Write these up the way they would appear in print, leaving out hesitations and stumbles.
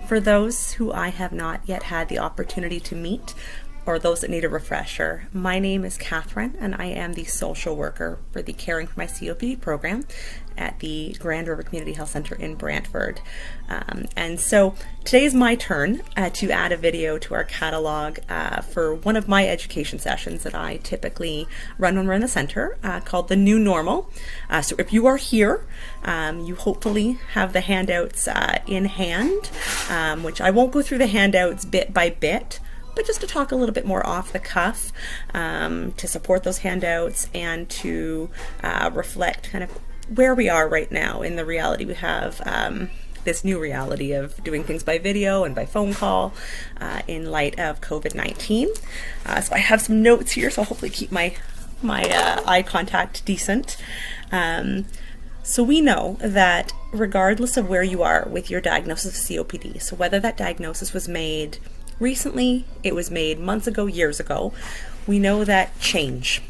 For those who I have not yet had the opportunity to meet, or those that need a refresher, my name is Catherine, and I am the social worker for the Caring for My COPD program at the Grand River Community Health Center in Brantford. And so today is my turn to add a video to our catalog for one of my education sessions that I typically run when we're in the center, called The New Normal. So if you are here, you hopefully have the handouts in hand, which I won't go through the handouts bit by bit, but just to talk a little bit more off the cuff, to support those handouts and to reflect kind of where we are right now in the reality we have, this new reality of doing things by video and by phone call in light of COVID-19. So I have some notes here, so I'll hopefully keep my eye contact decent. So we know that regardless of where you are with your diagnosis of COPD, so whether that diagnosis was made recently, it was made months ago, years ago, we know that change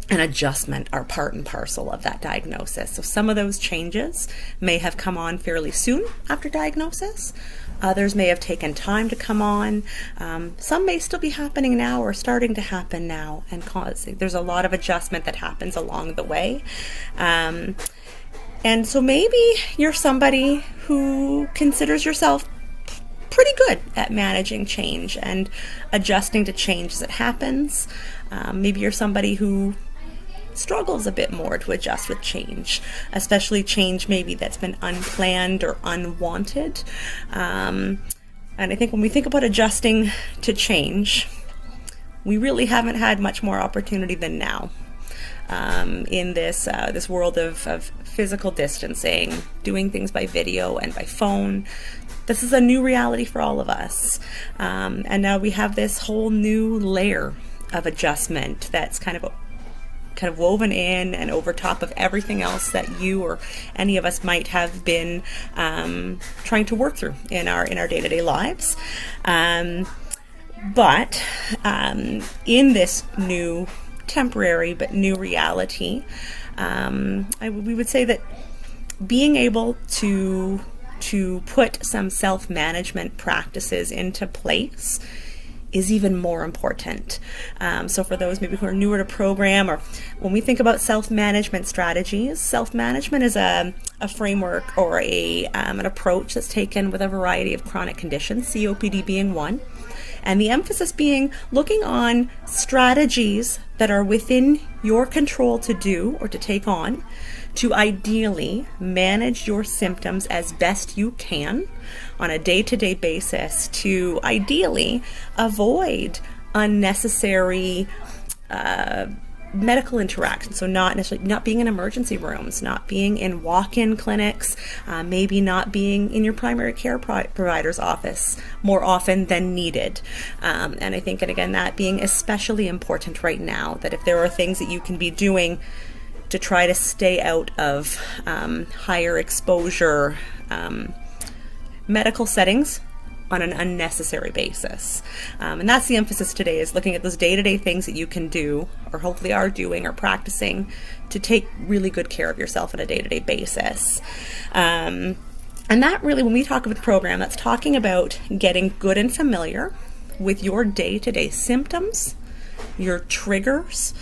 and adjustment are part and parcel of that diagnosis. So some of those changes may have come on fairly soon after diagnosis. Others may have taken time to come on. Some may still be happening now or starting to happen now, and there's a lot of adjustment that happens along the way. And so maybe you're somebody who considers yourself pretty good at managing change and adjusting to change as it happens. Maybe you're somebody who struggles a bit more to adjust with change, especially change maybe that's been unplanned or unwanted. And I think when we think about adjusting to change, we really haven't had much more opportunity than now. In this world of physical distancing, doing things by video and by phone, this is a new reality for all of us. And now we have this whole new layer of adjustment that's kind of woven in and over top of everything else that you or any of us might have been trying to work through in our day-to-day lives. But in this new temporary but new reality, we would say that being able to put some self-management practices into place is even more important. So for those maybe who are newer to program, or when we think about self-management strategies, self-management is a framework or an approach that's taken with a variety of chronic conditions, COPD being one. And the emphasis being looking on strategies that are within your control to do or to take on to ideally manage your symptoms as best you can on a day-to-day basis, to ideally avoid unnecessary medical interactions. So not being in emergency rooms, not being in walk-in clinics, maybe not being in your primary care provider's office more often than needed. And I think, and again, that being especially important right now, that if there are things that you can be doing to try to stay out of higher exposure medical settings on an unnecessary basis. And that's the emphasis today, is looking at those day-to-day things that you can do, or hopefully are doing or practicing, to take really good care of yourself on a day-to-day basis. And that really, when we talk about the program, that's talking about getting good and familiar with your day-to-day symptoms, your triggers,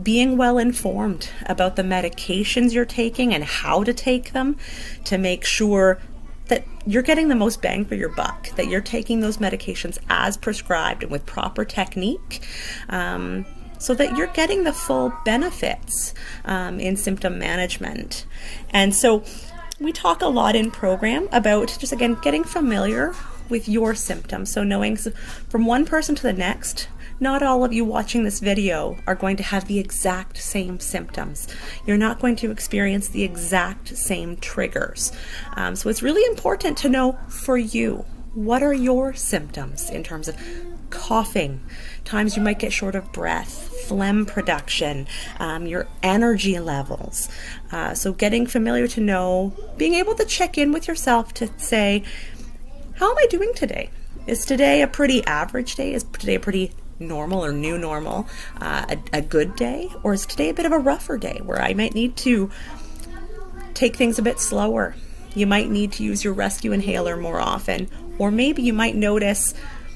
being well informed about the medications you're taking and how to take them, to make sure that you're getting the most bang for your buck, that you're taking those medications as prescribed and with proper technique, so that you're getting the full benefits in symptom management. And so we talk a lot in program about just, again, getting familiar with your symptoms. So knowing from one person to the next, not all of you watching this video are going to have the exact same symptoms. You're not going to experience the exact same triggers. So it's really important to know for you, what are your symptoms in terms of coughing, times you might get short of breath, phlegm production, your energy levels. So getting familiar to know, being able to check in with yourself to say, how am I doing today? Is today a pretty average day? Is today a pretty normal or new normal, a good day? Or is today a bit of a rougher day where I might need to take things a bit slower, You might need to use your rescue inhaler more often, or maybe you might notice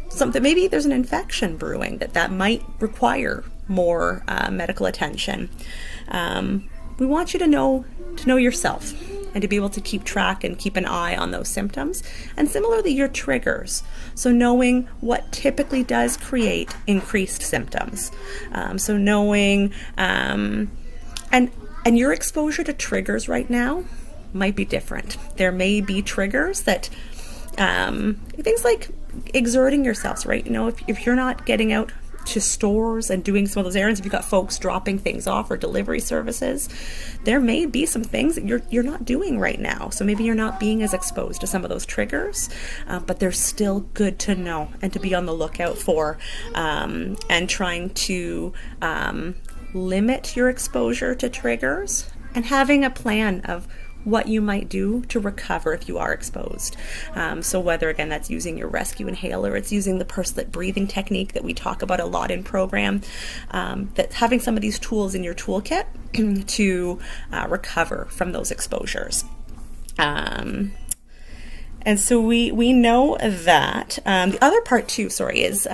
something, maybe there's an infection brewing that might require more medical attention. We want you to know yourself and to be able to keep track and keep an eye on those symptoms. And similarly, your triggers. So knowing what typically does create increased symptoms. So knowing, and your exposure to triggers right now might be different. There may be triggers that, things like exerting yourselves, right? You know, if you're not getting out to stores and doing some of those errands, if you've got folks dropping things off or delivery services, there may be some things that you're not doing right now. So maybe you're not being as exposed to some of those triggers, but they're still good to know and to be on the lookout for, and trying to limit your exposure to triggers and having a plan of what you might do to recover if you are exposed. So whether, again, that's using your rescue inhaler, it's using the pursed-lip breathing technique that we talk about a lot in program, that having some of these tools in your toolkit to recover from those exposures. And so we know that the other part too, is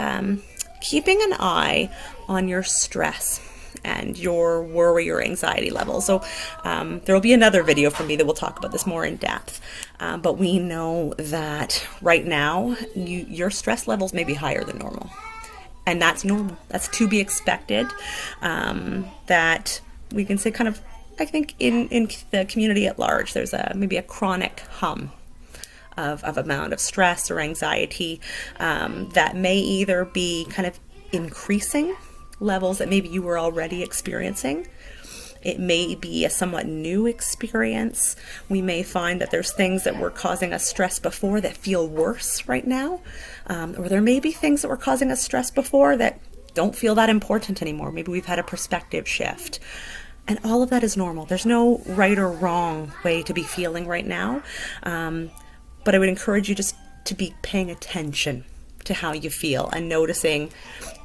keeping an eye on your stress and your worry or anxiety level. So there will be another video from me that will talk about this more in depth. But we know that right now, your stress levels may be higher than normal. And that's normal. That's to be expected. That we can say kind of, I think in the community at large, there's maybe a chronic hum of amount of stress or anxiety that may either be kind of increasing levels that maybe you were already experiencing. It may be a somewhat new experience. We may find that there's things that were causing us stress before that feel worse right now. Or there may be things that were causing us stress before that don't feel that important anymore. Maybe we've had a perspective shift. And all of that is normal. There's no right or wrong way to be feeling right now. But I would encourage you just to be paying attention to how you feel and noticing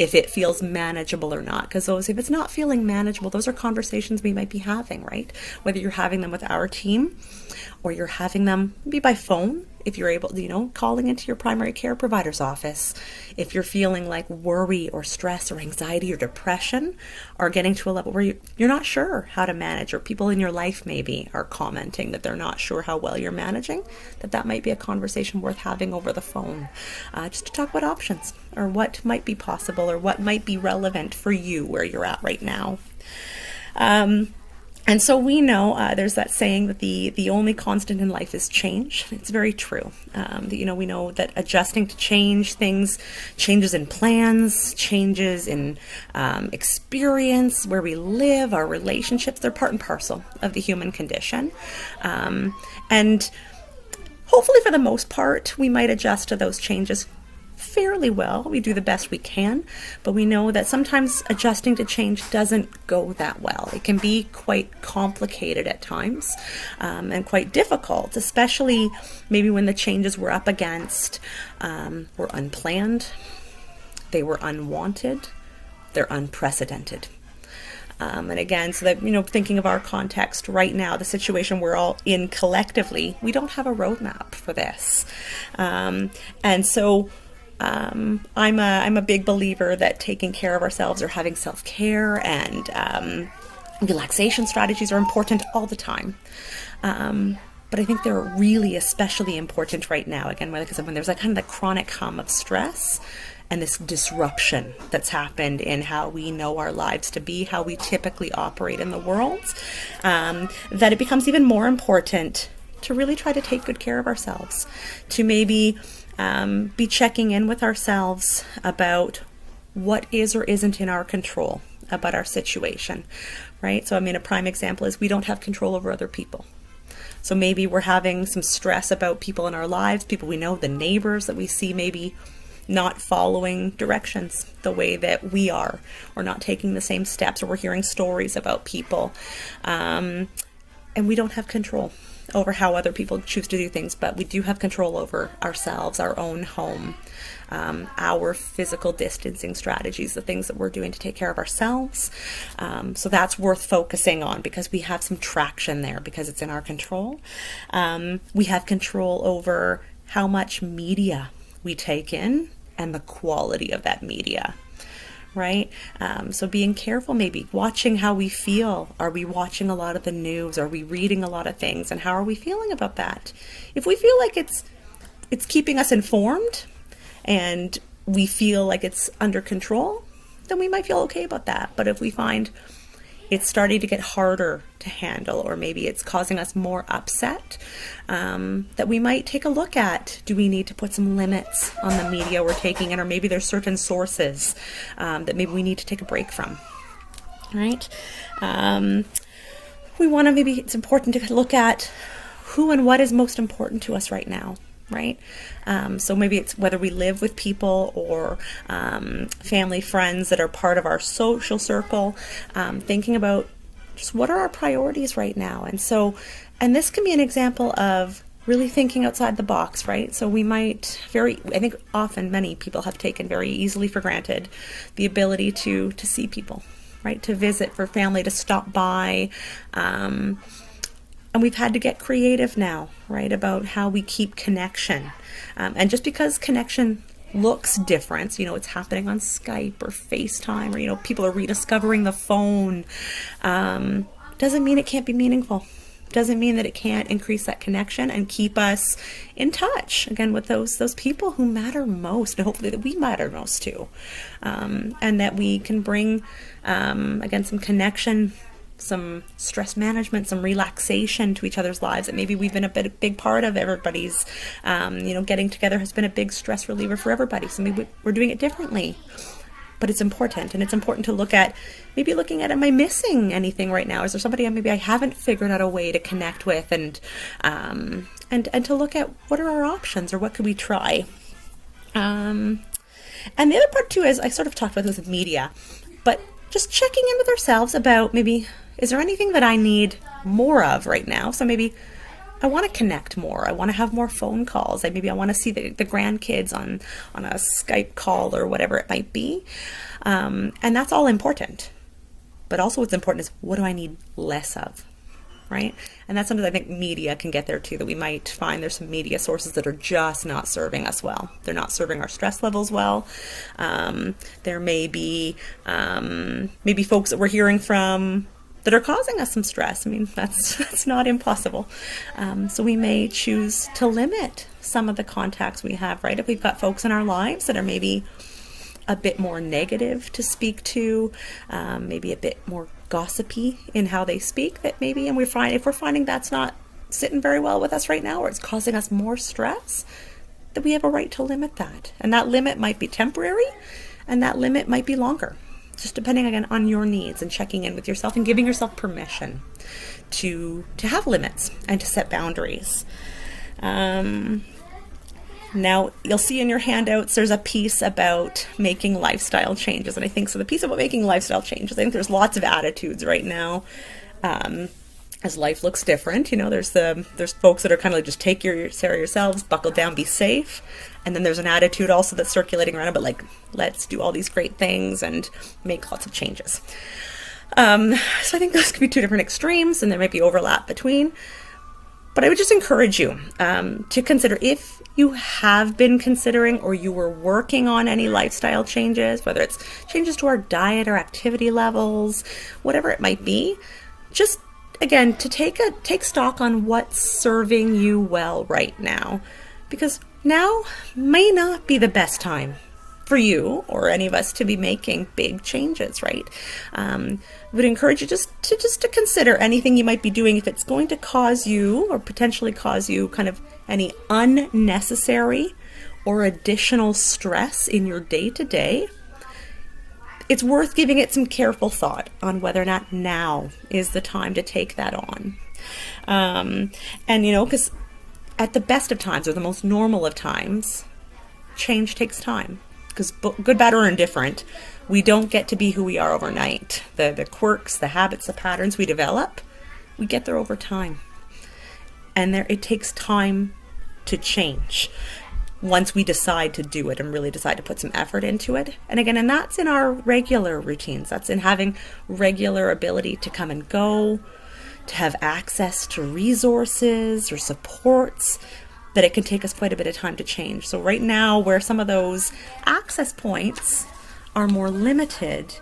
if it feels manageable or not. Because if it's not feeling manageable, those are conversations we might be having, right? Whether you're having them with our team or you're having them maybe by phone, if you're able, calling into your primary care provider's office. If you're feeling like worry or stress or anxiety or depression are getting to a level where you're not sure how to manage, or people in your life maybe are commenting that they're not sure how well you're managing, that might be a conversation worth having over the phone, just to talk about options or what might be possible or what might be relevant for you where you're at right now. And so we know there's that saying that the only constant in life is change. It's very true. We know that adjusting to change, changes in plans, changes in experience, where we live, our relationships, they're part and parcel of the human condition. And hopefully for the most part, we might adjust to those changes fairly well. We do the best we can, but we know that sometimes adjusting to change doesn't go that well. It can be quite complicated at times, and quite difficult, especially maybe when the changes we're up against were unplanned, they were unwanted, they're unprecedented. And again, so that, thinking of our context right now, the situation we're all in collectively, we don't have a roadmap for this. And so I'm a big believer that taking care of ourselves or having self-care and relaxation strategies are important all the time. But I think they're really especially important right now, again, because when there's kind of the chronic hum of stress and this disruption that's happened in how we know our lives to be, how we typically operate in the world, that it becomes even more important to really try to take good care of ourselves, to maybe be checking in with ourselves about what is or isn't in our control about our situation, right? So, a prime example is we don't have control over other people. So maybe we're having some stress about people in our lives, people we know, the neighbors that we see maybe not following directions the way that we are, or not taking the same steps, or we're hearing stories about people, and we don't have control. over how other people choose to do things, but we do have control over ourselves, our own home, our physical distancing strategies, the things that we're doing to take care of ourselves. So that's worth focusing on because we have some traction there because it's in our control. We have control over how much media we take in and the quality of that media. Right? So being careful, maybe watching how we feel. Are we watching a lot of the news? Are we reading a lot of things? And how are we feeling about that? If we feel like it's keeping us informed and we feel like it's under control, then we might feel okay about that. But if we find it's starting to get harder to handle, or maybe it's causing us more upset, that we might take a look at, do we need to put some limits on the media we're taking in, or maybe there's certain sources that maybe we need to take a break from, right? We want to, maybe it's important to look at who and what is most important to us right now. Right? So maybe it's whether we live with people or family, friends that are part of our social circle, thinking about just what are our priorities right now. And this can be an example of really thinking outside the box, right? So we might I think often many people have taken very easily for granted the ability to see people, right? To visit, for family to stop by, and we've had to get creative now, right, about how we keep connection. And just because connection looks different, it's happening on Skype or FaceTime, or, people are rediscovering the phone, doesn't mean it can't be meaningful. Doesn't mean that it can't increase that connection and keep us in touch, again, with those people who matter most, and hopefully that we matter most too. And that we can bring, again, some connection, some stress management, some relaxation to each other's lives that maybe we've been a big part of everybody's. Getting together has been a big stress reliever for everybody. So maybe we're doing it differently, but it's important. And it's important to look at, am I missing anything right now? Is there somebody maybe I haven't figured out a way to connect with, and to look at what are our options, or what could we try? And the other part too is, I sort of talked about this with media, but just checking in with ourselves about maybe, is there anything that I need more of right now? So maybe I want to connect more. I want to have more phone calls. Maybe I want to see the grandkids on a Skype call or whatever it might be. And that's all important. But also what's important is, what do I need less of? Right? And that's something I think media can get there too, that we might find there's some media sources that are just not serving us well. They're not serving our stress levels well. There may be maybe folks that we're hearing from that are causing us some stress. I mean, that's not impossible. So we may choose to limit some of the contacts we have, right? If we've got folks in our lives that are maybe a bit more negative to speak to, maybe a bit more gossipy in how they speak, that maybe, and if we're finding that's not sitting very well with us right now, or it's causing us more stress, that we have a right to limit that. And that limit might be temporary, and that limit might be longer, just depending again on your needs, and checking in with yourself and giving yourself permission to have limits and to set boundaries. Now, you'll see in your handouts, there's a piece about making lifestyle changes. And I think so the piece about making lifestyle changes, I think there's lots of attitudes right now as life looks different. There's folks that are kind of like, just take care of yourselves, buckle down, be safe. And then there's an attitude also that's circulating around about like, let's do all these great things and make lots of changes. So I think those could be two different extremes, and there might be overlap between. But I would just encourage you to consider, if you have been considering or you were working on any lifestyle changes, whether it's changes to our diet or activity levels, whatever it might be, just again to take stock on what's serving you well right now, because now may not be the best time for you or any of us to be making big changes, right? I would encourage you just to consider anything you might be doing, if it's going to cause you or potentially cause you kind of any unnecessary or additional stress in your day-to-day. It's worth giving it some careful thought on whether or not now is the time to take that on. And because at the best of times, or the most normal of times, change takes time. Because good, bad, or indifferent, we don't get to be who we are overnight. The quirks, the habits, the patterns we develop, we get there over time. and it takes time to change once we decide to do it and really decide to put some effort into it. And again, and that's in our regular routines. That's in having regular ability to come and go, to have access to resources or supports, that it can take us quite a bit of time to change. So right now, where some of those access points are more limited,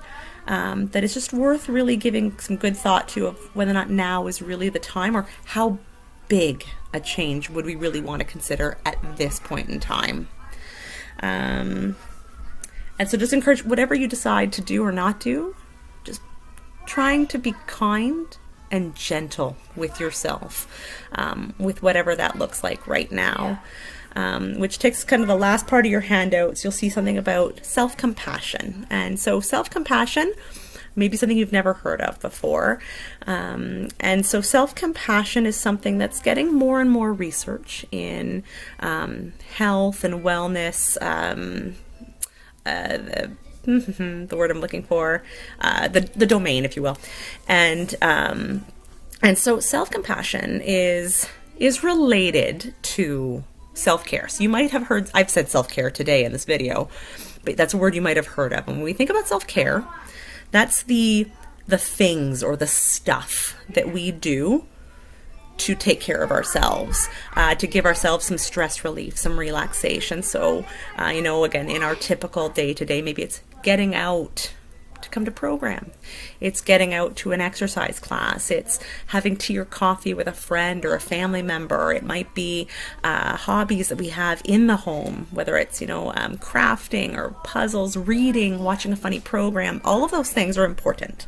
that it's just worth really giving some good thought to of whether or not now is really the time, or how big a change would we really want to consider at this point in time. And so just encourage, whatever you decide to do or not do, just trying to be kind and gentle with yourself, with whatever that looks like right now. Which takes kind of the last part of your handouts. You'll see something about self-compassion. And so self-compassion, maybe something you've never heard of before. And so self-compassion is something that's getting more and more research in health and wellness, the word I'm looking for, the domain, if you will. And so self-compassion is related to self-care. So you might have heard, I've said self-care today in this video, but that's a word you might have heard of. And when we think about self-care, that's the things or the stuff that we do to take care of ourselves, to give ourselves some stress relief, some relaxation. So, again, in our typical day-to-day, maybe it's getting out to come to program. It's getting out to an exercise class. It's having tea or coffee with a friend or a family member. It might be hobbies that we have in the home, whether it's, crafting or puzzles, reading, watching a funny program. All of those things are important.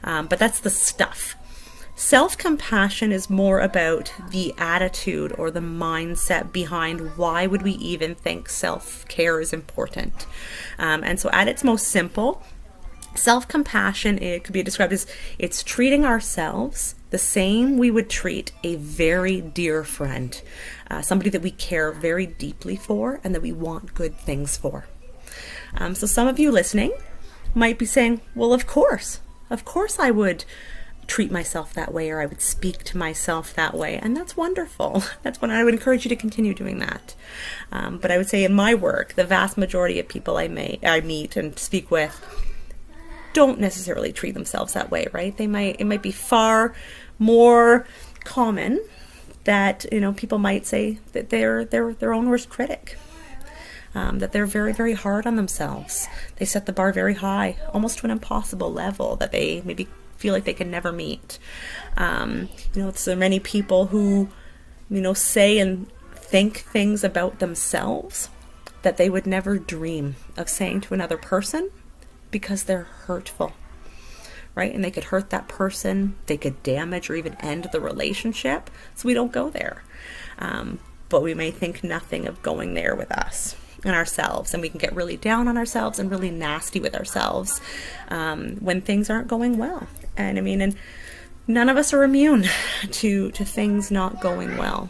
But that's the stuff. Self-compassion is more about the attitude or the mindset behind why would we even think self-care is important. And so at its most simple, self-compassion, it could be described as it's treating ourselves the same we would treat a very dear friend, somebody that we care very deeply for and that we want good things for. So some of you listening might be saying, well, of course I would treat myself that way, or I would speak to myself that way. And that's wonderful. That's when I would encourage you to continue doing that. But I would say in my work, the vast majority of people I meet and speak with don't necessarily treat themselves that way, right? It might be far more common that, people might say that they're their own worst critic. That they're very, very hard on themselves. They set the bar very high, almost to an impossible level that they maybe feel like they can never meet. So many people who, say and think things about themselves that they would never dream of saying to another person because they're hurtful, right? And they could hurt that person, they could damage or even end the relationship. So we don't go there. But we may think nothing of going there with us and ourselves, and we can get really down on ourselves and really nasty with ourselves when things aren't going well. And none of us are immune to things not going well,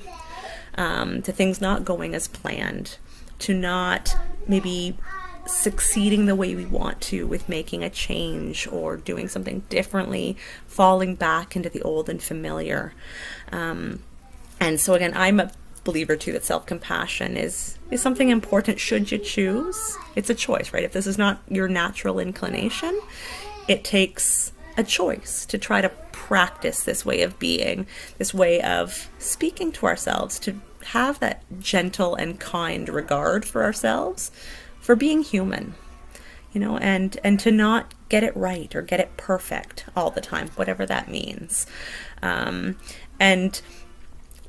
to things not going as planned, to not maybe succeeding the way we want to with making a change or doing something differently, falling back into the old and familiar. And so again, I'm a believer too that self-compassion is something important should you choose. It's a choice, right? If this is not your natural inclination, it takes a choice to try to practice this way of being, this way of speaking to ourselves, to have that gentle and kind regard for ourselves, for being human, and to not get it right or get it perfect all the time, whatever that means. And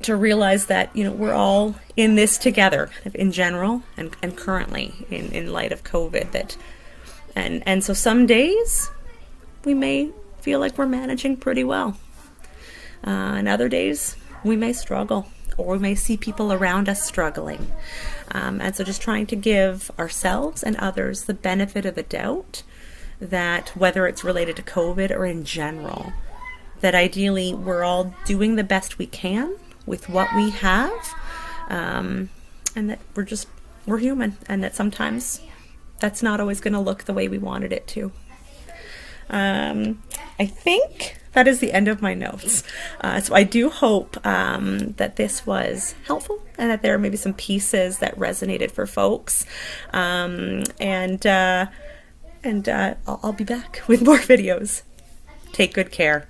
to realize that, we're all in this together, kind of in general and currently in light of COVID. And so some days we may feel like we're managing pretty well. And other days we may struggle, or we may see people around us struggling. And so just trying to give ourselves and others the benefit of the doubt that whether it's related to COVID or in general, that ideally we're all doing the best we can with what we have, and that we're human, and that sometimes that's not always going to look the way we wanted it to. I think that is the end of my notes. So I do hope that this was helpful and that there are maybe some pieces that resonated for folks. And I'll be back with more videos. Take good care.